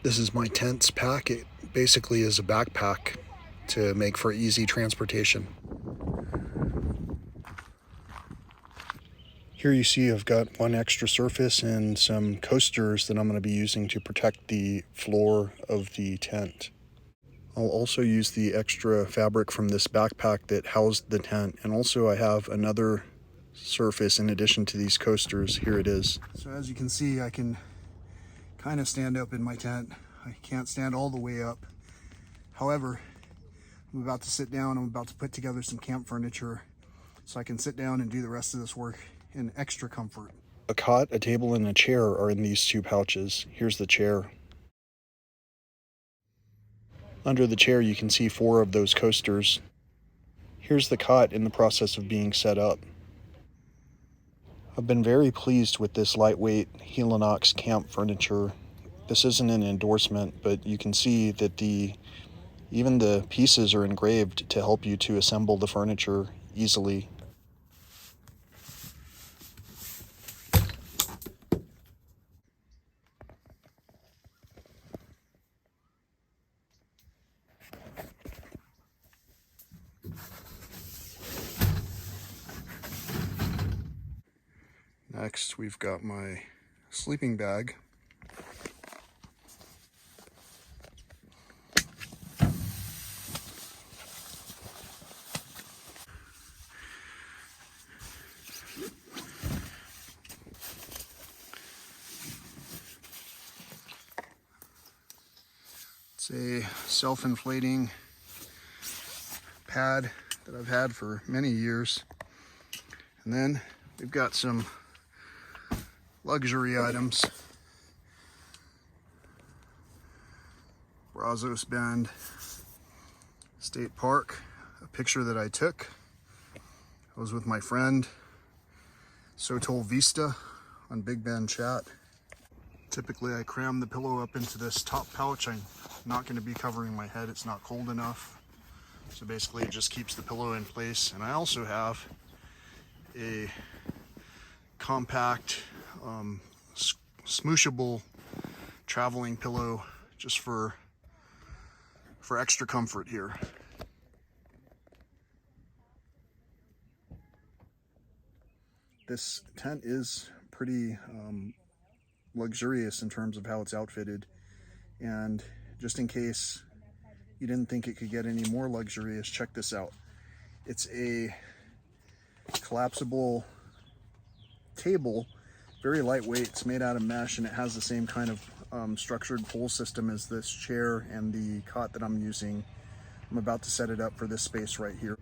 This is my tent's pack. It basically is a backpack to make for easy transportation. Here you see I've got one extra surface and some coasters that I'm going to be using to protect the floor of the tent. I'll also use the extra fabric from this backpack that housed the tent, and also I have another surface in addition to these coasters. Here it is. So as you can see, I can kind of stand up in my tent. I can't stand all the way up. However, I'm about to sit down. I'm about to put together some camp furniture so I can sit down and do the rest of this work in extra comfort. A cot, a table, and a chair are in these two pouches. Here's the chair. Under the chair you can see 4 of those coasters. Here's the cot in the process of being set up. I've been very pleased with this lightweight Helinox camp furniture. This isn't an endorsement, but you can see that even the pieces are engraved to help you to assemble the furniture easily. Next, we've got my sleeping bag. It's a self-inflating pad that I've had for many years. And then we've got some luxury items. Brazos Bend State Park, a picture that I took. I was with my friend Sotol Vista on Big Bend Chat. Typically I cram the pillow up into this top pouch. I'm not going to be covering my head, it's not cold enough. So basically it just keeps the pillow in place. And I also have a compact smooshable traveling pillow just for extra comfort here. This tent is pretty luxurious in terms of how it's outfitted, and just in case you didn't think it could get any more luxurious, check this out. It's a collapsible table, very lightweight. It's made out of mesh and it has the same kind of structured pole system as this chair and the cot that I'm using. I'm about to set it up for this space right here.